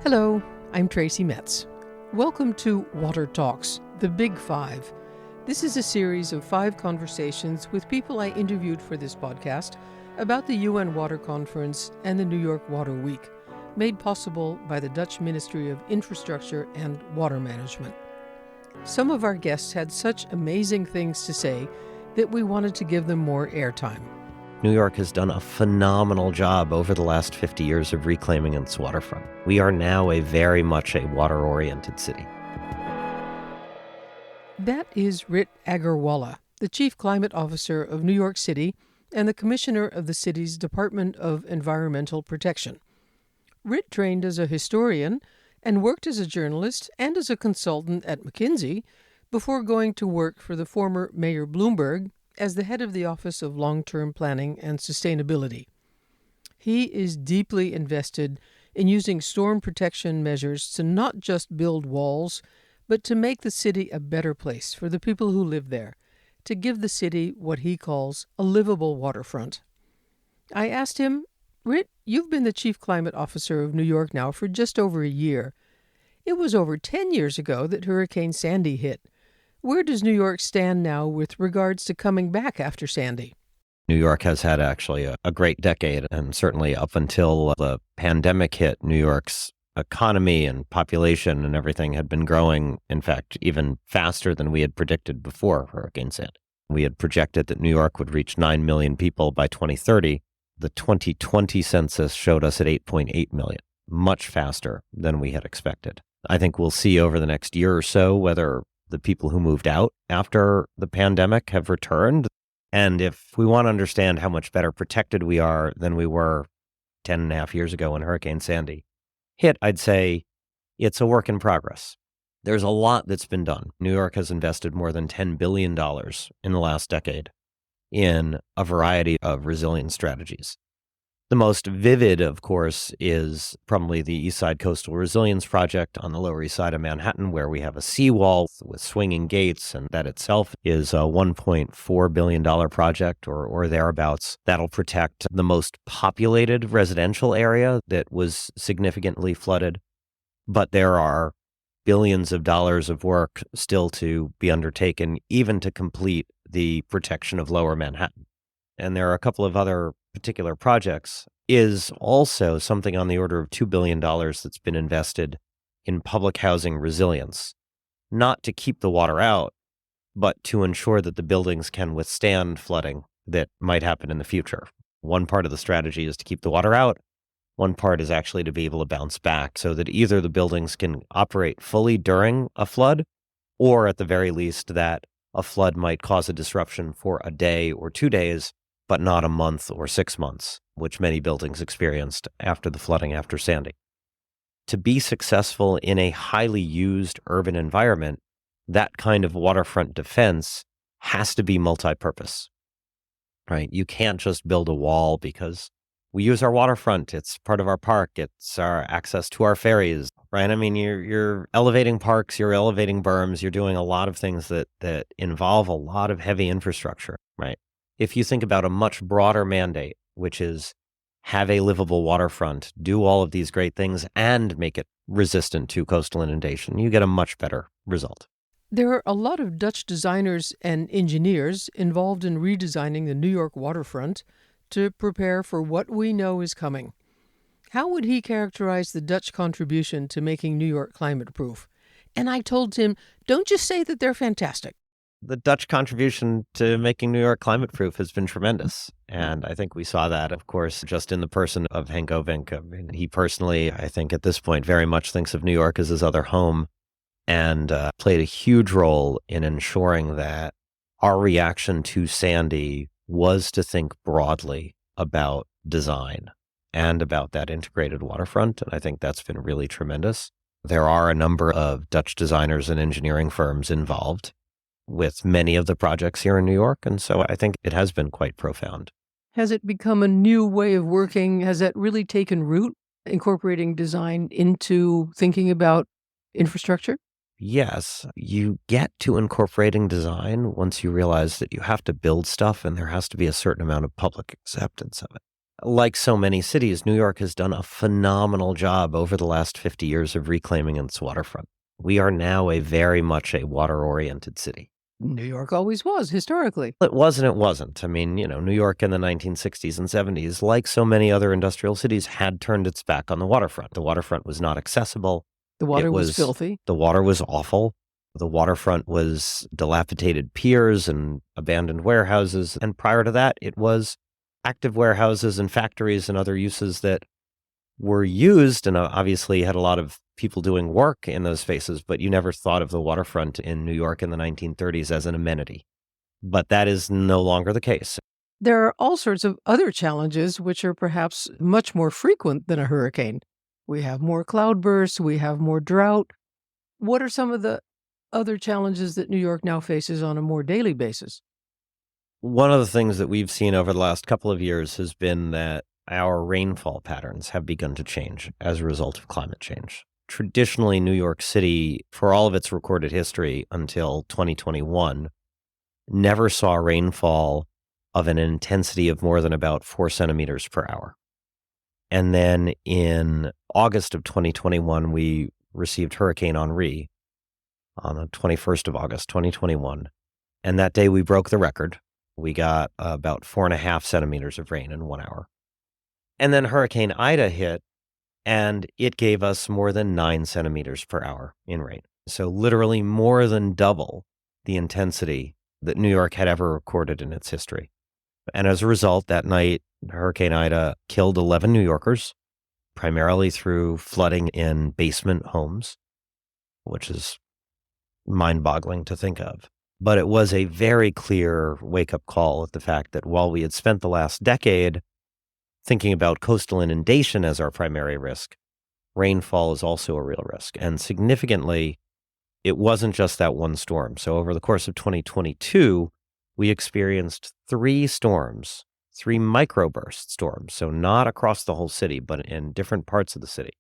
Hello, I'm Tracy Metz. Welcome to Water Talks, the Big Five. This is a series of 5 conversations with people I interviewed for this podcast about the UN Water Conference and the New York Water Week, made possible by the Dutch Ministry of Infrastructure and Water Management. Some of our guests had such amazing things to say that we wanted to give them more airtime. New York has done a phenomenal job over the last 50 years of reclaiming its waterfront. We are now very much a water-oriented city. That is Rohit Aggarwala, the Chief Climate Officer of New York City and the Commissioner of the city's Department of Environmental Protection. Rohit trained as a historian and worked as a journalist and as a consultant at McKinsey before going to work for the former Mayor Bloomberg as the head of the Office of Long-Term Planning and Sustainability. He is deeply invested in using storm protection measures to not just build walls, but to make the city a better place for the people who live there, to give the city what he calls a livable waterfront. I asked him, Rohit, you've been the Chief Climate Officer of New York now for just over a year. It was over 10 years ago that Hurricane Sandy hit. Where does New York stand now with regards to coming back after Sandy? New York has had actually a great decade, and certainly up until the pandemic hit, New York's economy and population and everything had been growing, in fact, even faster than we had predicted before Hurricane Sandy. We had projected that New York would reach 9 million people by 2030. The 2020 census showed us at 8.8 million, much faster than we had expected. I think we'll see over the next year or so whether the people who moved out after the pandemic have returned. And if we want to understand how much better protected we are than we were 10 and a half years ago when Hurricane Sandy hit, I'd say it's a work in progress. There's a lot that's been done. New York has invested more than $10 billion in the last decade in a variety of resilience strategies. The most vivid, of course, is probably the East Side Coastal Resilience Project on the Lower East Side of Manhattan, where we have a seawall with swinging gates, and that itself is a $1.4 billion project or thereabouts that'll protect the most populated residential area that was significantly flooded. But there are billions of dollars of work still to be undertaken, even to complete the protection of Lower Manhattan. And there are a couple of other particular projects. Is also something on the order of $2 billion that's been invested in public housing resilience, not to keep the water out, but to ensure that the buildings can withstand flooding that might happen in the future. One part of the strategy is to keep the water out. One part is actually to be able to bounce back so that either the buildings can operate fully during a flood, or at the very least that a flood might cause a disruption for a day or 2 days, but not a month or 6 months, which many buildings experienced after the flooding after Sandy. To be successful in a highly used urban environment, that kind of waterfront defense has to be multi-purpose, right? You can't just build a wall because we use our waterfront. It's part of our park. It's our access to our ferries, right? I mean, you're elevating parks, you're elevating berms, you're doing a lot of things that involve a lot of heavy infrastructure, right? If you think about a much broader mandate, which is have a livable waterfront, do all of these great things, and make it resistant to coastal inundation, you get a much better result. There are a lot of Dutch designers and engineers involved in redesigning the New York waterfront to prepare for what we know is coming. How would he characterize the Dutch contribution to making New York climate-proof? And I told him, don't just say that they're fantastic. The Dutch contribution to making New York climate-proof has been tremendous. And I think we saw that, of course, just in the person of Henk Ovink. I mean, he personally, I think at this point, very much thinks of New York as his other home and played a huge role in ensuring that our reaction to Sandy was to think broadly about design and about that integrated waterfront. And I think that's been really tremendous. There are a number of Dutch designers and engineering firms involved with many of the projects here in New York. And so I think it has been quite profound. Has it become a new way of working? Has that really taken root, incorporating design into thinking about infrastructure? Yes, you get to incorporating design once you realize that you have to build stuff and there has to be a certain amount of public acceptance of it. Like so many cities, New York has done a phenomenal job over the last 50 years of reclaiming its waterfront. We are now very much a water-oriented city. New York always was, historically. It wasn't. I mean, New York in the 1960s and 70s, like so many other industrial cities, had turned its back on the waterfront. The waterfront was not accessible. The water was filthy. The water was awful. The waterfront was dilapidated piers and abandoned warehouses. And prior to that, it was active warehouses and factories and other uses that were used and obviously had a lot of people doing work in those spaces, but you never thought of the waterfront in New York in the 1930s as an amenity. But that is no longer the case. There are all sorts of other challenges which are perhaps much more frequent than a hurricane. We have more cloudbursts, we have more drought. What are some of the other challenges that New York now faces on a more daily basis? One of the things that we've seen over the last couple of years has been that our rainfall patterns have begun to change as a result of climate change. Traditionally, New York City, for all of its recorded history until 2021, never saw rainfall of an intensity of more than about 4 centimeters per hour. And then in August of 2021, we received Hurricane Henri on the 21st of August, 2021. And that day we broke the record. We got about 4.5 centimeters of rain in 1 hour. And then Hurricane Ida hit, and it gave us more than 9 centimeters per hour in rain. So literally more than double the intensity that New York had ever recorded in its history. And as a result, that night, Hurricane Ida killed 11 New Yorkers, primarily through flooding in basement homes, which is mind-boggling to think of. But it was a very clear wake-up call at the fact that while we had spent the last decade thinking about coastal inundation as our primary risk, rainfall is also a real risk. And significantly, it wasn't just that one storm. So over the course of 2022, we experienced 3 storms, 3 microburst storms. So not across the whole city, but in different parts of the city,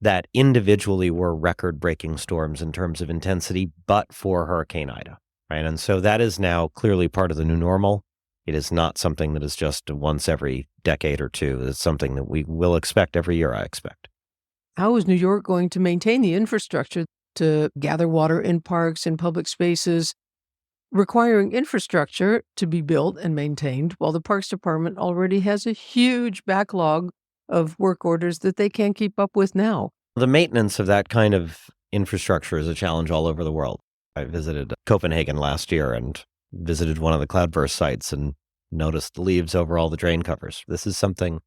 that individually were record-breaking storms in terms of intensity, but for Hurricane Ida. Right? And so that is now clearly part of the new normal. It is not something that is just once every decade or two. It's something that we will expect every year, I expect. How is New York going to maintain the infrastructure to gather water in parks and public spaces, requiring infrastructure to be built and maintained while the Parks Department already has a huge backlog of work orders that they can't keep up with now? The maintenance of that kind of infrastructure is a challenge all over the world. I visited Copenhagen last year and visited one of the cloudburst sites and noticed the leaves over all the drain covers. This is something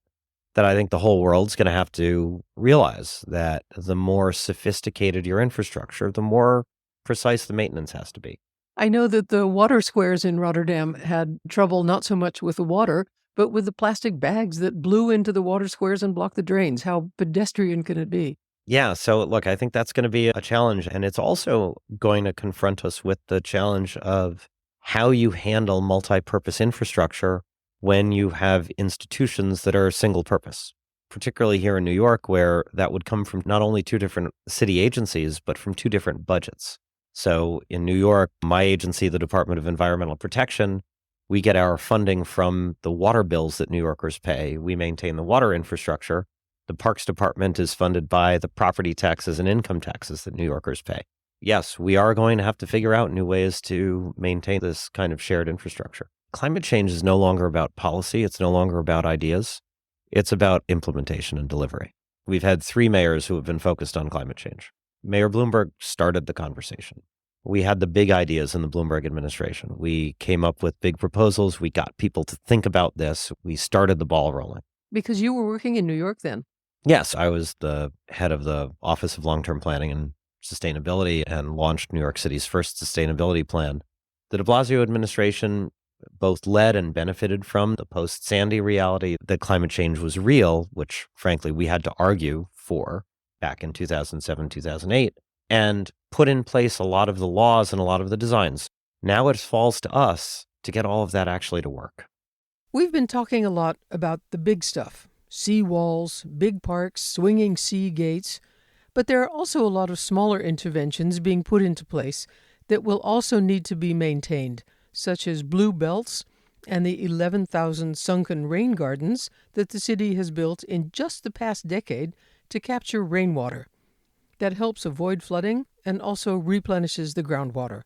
that I think the whole world's going to have to realize, that the more sophisticated your infrastructure, the more precise the maintenance has to be. I know that the water squares in Rotterdam had trouble not so much with the water, but with the plastic bags that blew into the water squares and blocked the drains. How pedestrian can it be? Yeah, so look, I think that's going to be a challenge. And it's also going to confront us with the challenge of how you handle multi-purpose infrastructure when you have institutions that are single purpose, particularly here in New York, where that would come from not only 2 different city agencies, but from 2 different budgets. So in New York, my agency, the Department of Environmental Protection, we get our funding from the water bills that New Yorkers pay. We maintain the water infrastructure. The Parks Department is funded by the property taxes and income taxes that New Yorkers pay. Yes, we are going to have to figure out new ways to maintain this kind of shared infrastructure. Climate change is no longer about policy. It's no longer about ideas. It's about implementation and delivery. We've had 3 mayors who have been focused on climate change. Mayor Bloomberg started the conversation. We had the big ideas in the Bloomberg administration. We came up with big proposals. We got people to think about this. We started the ball rolling. Because you were working in New York then. Yes, I was the head of the Office of Long-Term Planning and Sustainability and launched New York City's first sustainability plan. The de Blasio administration both led and benefited from the post-Sandy reality that climate change was real, which frankly we had to argue for back in 2007, 2008, and put in place a lot of the laws and a lot of the designs. Now it falls to us to get all of that actually to work. We've been talking a lot about the big stuff, seawalls, big parks, swinging sea gates, but there are also a lot of smaller interventions being put into place that will also need to be maintained, such as blue belts and the 11,000 sunken rain gardens that the city has built in just the past decade to capture rainwater. That helps avoid flooding and also replenishes the groundwater.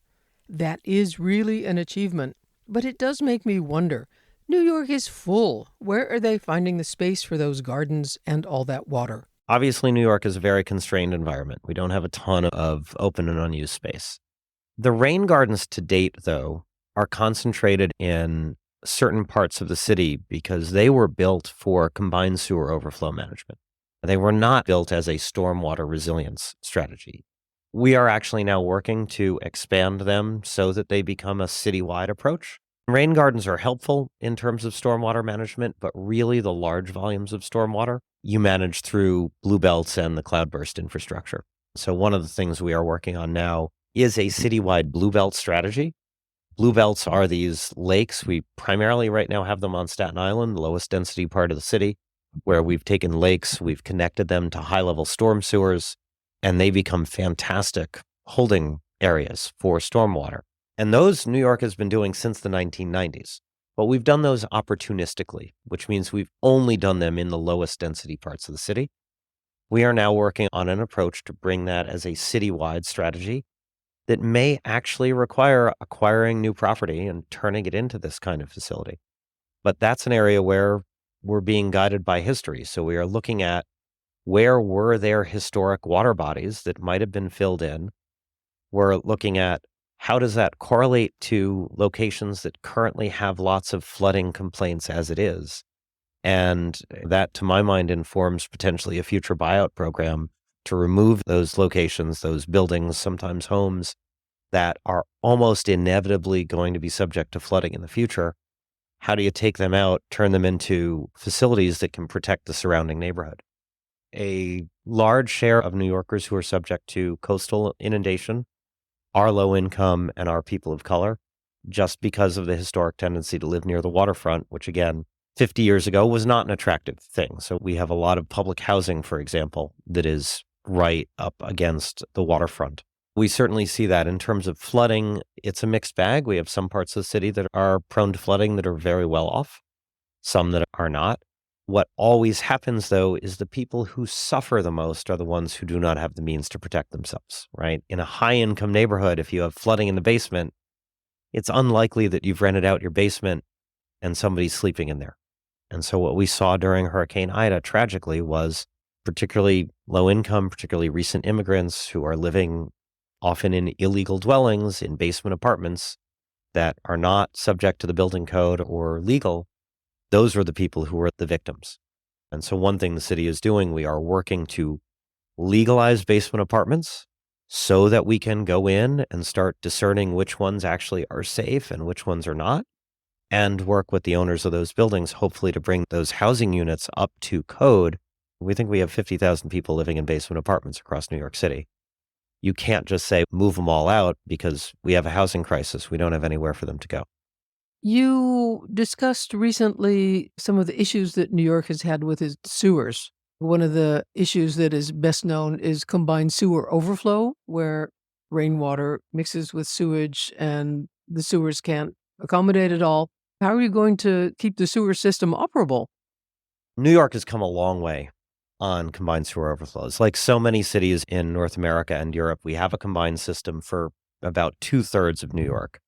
That is really an achievement, but it does make me wonder. New York is full. Where are they finding the space for those gardens and all that water? Obviously, New York is a very constrained environment. We don't have a ton of open and unused space. The rain gardens to date, though, are concentrated in certain parts of the city because they were built for combined sewer overflow management. They were not built as a stormwater resilience strategy. We are actually now working to expand them so that they become a citywide approach. Rain gardens are helpful in terms of stormwater management, but really the large volumes of stormwater you manage through blue belts and the cloudburst infrastructure. So one of the things we are working on now is a citywide blue belt strategy. Blue belts are these lakes. We primarily right now have them on Staten Island, the lowest density part of the city, where we've taken lakes, we've connected them to high-level storm sewers, and they become fantastic holding areas for stormwater. And those New York has been doing since the 1990s. But we've done those opportunistically, which means we've only done them in the lowest density parts of the city. We are now working on an approach to bring that as a citywide strategy that may actually require acquiring new property and turning it into this kind of facility. But that's an area where we're being guided by history. So we are looking at where were there historic water bodies that might have been filled in. We're looking at how does that correlate to locations that currently have lots of flooding complaints as it is. And that, to my mind, informs potentially a future buyout program to remove those locations, those buildings, sometimes homes, that are almost inevitably going to be subject to flooding in the future. How do you take them out, turn them into facilities that can protect the surrounding neighborhood? A large share of New Yorkers who are subject to coastal inundation are low income and are people of color, just because of the historic tendency to live near the waterfront, which again, 50 years ago was not an attractive thing. So we have a lot of public housing, for example, that is right up against the waterfront. We certainly see that in terms of flooding. It's a mixed bag. We have some parts of the city that are prone to flooding that are very well off, some that are not. What always happens, though, is the people who suffer the most are the ones who do not have the means to protect themselves, right? In a high-income neighborhood, if you have flooding in the basement, it's unlikely that you've rented out your basement and somebody's sleeping in there. And so what we saw during Hurricane Ida, tragically, was particularly low-income, particularly recent immigrants who are living often in illegal dwellings, in basement apartments that are not subject to the building code or legal. Those were the people who were the victims. And so one thing the city is doing, we are working to legalize basement apartments so that we can go in and start discerning which ones actually are safe and which ones are not, and work with the owners of those buildings, hopefully to bring those housing units up to code. We think we have 50,000 people living in basement apartments across New York City. You can't just say, move them all out because we have a housing crisis. We don't have anywhere for them to go. You discussed recently some of the issues that New York has had with its sewers. One of the issues that is best known is combined sewer overflow, where rainwater mixes with sewage and the sewers can't accommodate it all. How are you going to keep the sewer system operable? New York has come a long way on combined sewer overflows. Like so many cities in North America and Europe, we have a combined system for about 2/3 of New York.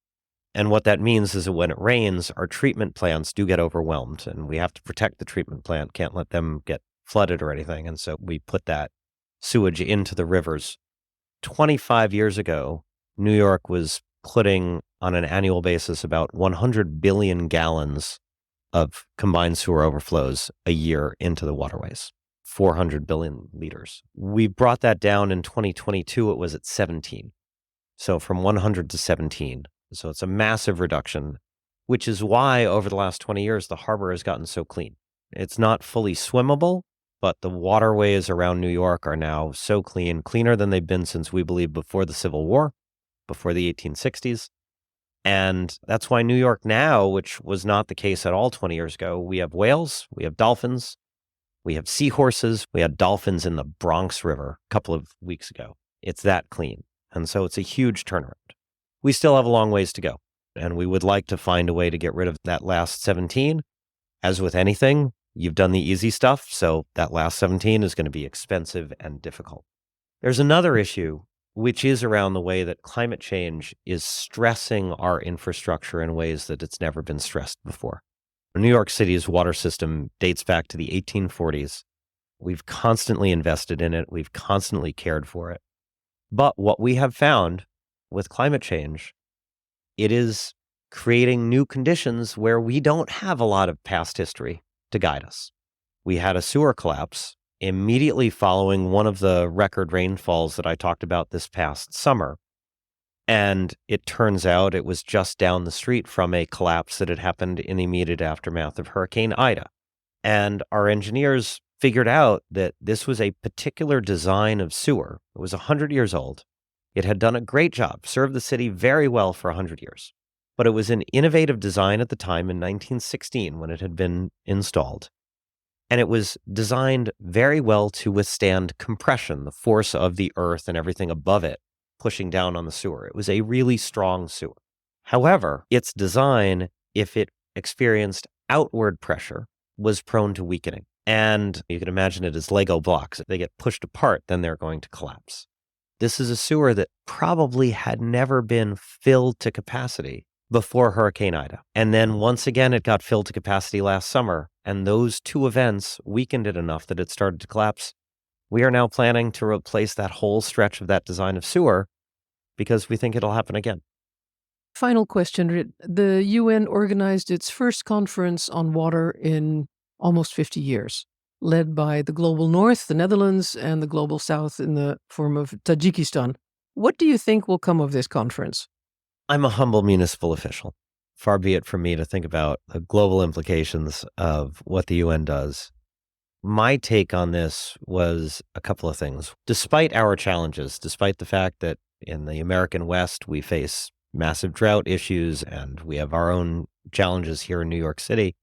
And what that means is that when it rains, our treatment plants do get overwhelmed, and we have to protect the treatment plant, can't let them get flooded or anything. And so we put that sewage into the rivers. 25 years ago, New York was putting on an annual basis about 100 billion gallons of combined sewer overflows a year into the waterways, 400 billion liters. We brought that down in 2022, it was at 17. So from 100 to 17. So it's a massive reduction, which is why over the last 20 years, the harbor has gotten so clean. It's not fully swimmable, but the waterways around New York are now so clean, cleaner than they've been since we believe before the Civil War, before the 1860s. And that's why New York now, which was not the case at all 20 years ago, we have whales, we have dolphins, we have seahorses, we had dolphins in the Bronx River a couple of weeks ago. It's that clean. And so it's a huge turnaround. We still have a long ways to go. and we would like to find a way to get rid of that last 17. As with anything, you've done the easy stuff, so that last 17 is going to be expensive and difficult. There's another issue, which is around the way that climate change is stressing our infrastructure in ways that it's never been stressed before. New York City's water system dates back to the 1840s. We've constantly invested in it. We've constantly cared for it. But what we have found with climate change, it is creating new conditions where we don't have a lot of past history to guide us. We had a sewer collapse immediately following one of the record rainfalls that I talked about this past summer. And it turns out it was just down the street from a collapse that had happened in the immediate aftermath of Hurricane Ida. And our engineers figured out that this was a particular design of sewer. It was 100 years old. It had done a great job, served the city very well for 100 years. But it was an innovative design at the time in 1916 when it had been installed. And it was designed very well to withstand compression, the force of the earth and everything above it pushing down on the sewer. It was a really strong sewer. However, its design, if it experienced outward pressure, was prone to weakening. And you can imagine it as Lego blocks. If they get pushed apart, then they're going to collapse. This is a sewer that probably had never been filled to capacity before Hurricane Ida. And then once again, it got filled to capacity last summer. And those two events weakened it enough that it started to collapse. We are now planning to replace that whole stretch of that design of sewer because we think it'll happen again. Final question, Rit. The UN organized its first conference on water in almost 50 years, led by the Global North, the Netherlands, and the Global South in the form of Tajikistan. What do you think will come of this conference? I'm a humble municipal official. Far be it from me to think about the global implications of what the UN does. My take on this was a couple of things. Despite our challenges, despite the fact that in the American West we face massive drought issues and we have our own challenges here in New York City,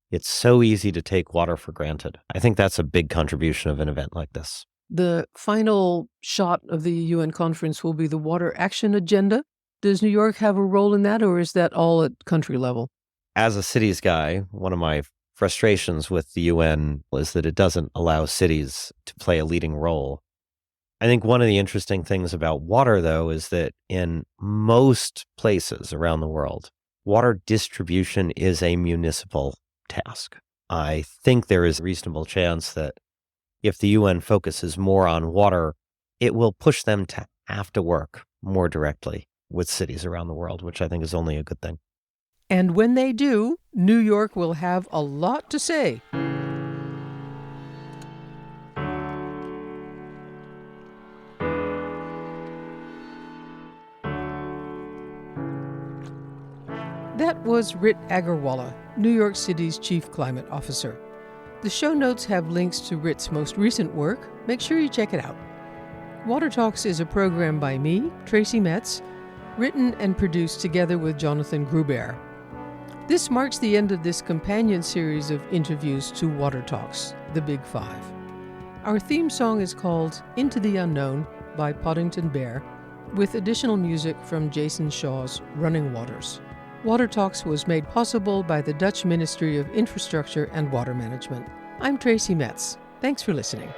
it's so easy to take water for granted. I think that's a big contribution of an event like this. The final shot of the UN conference will be the Water Action Agenda. Does New York have a role in that, or is that all at country level? As a cities guy, one of my frustrations with the UN is that it doesn't allow cities to play a leading role. I think one of the interesting things about water, though, is that in most places around the world, water distribution is a municipal task. I think there is a reasonable chance that if the UN focuses more on water, it will push them to have to work more directly with cities around the world, which I think is only a good thing. And when they do, New York will have a lot to say. That was Rohit Aggarwala, New York City's Chief Climate Officer. The show notes have links to Rohit's most recent work. Make sure you check it out. Water Talks is a program by me, Tracy Metz, written and produced together with Jonathan Gruber. This marks the end of this companion series of interviews to Water Talks, The Big Five. Our theme song is called Into the Unknown by Poddington Bear, with additional music from Jason Shaw's Running Waters. Water Talks was made possible by the Dutch Ministry of Infrastructure and Water Management. I'm Tracy Metz. Thanks for listening.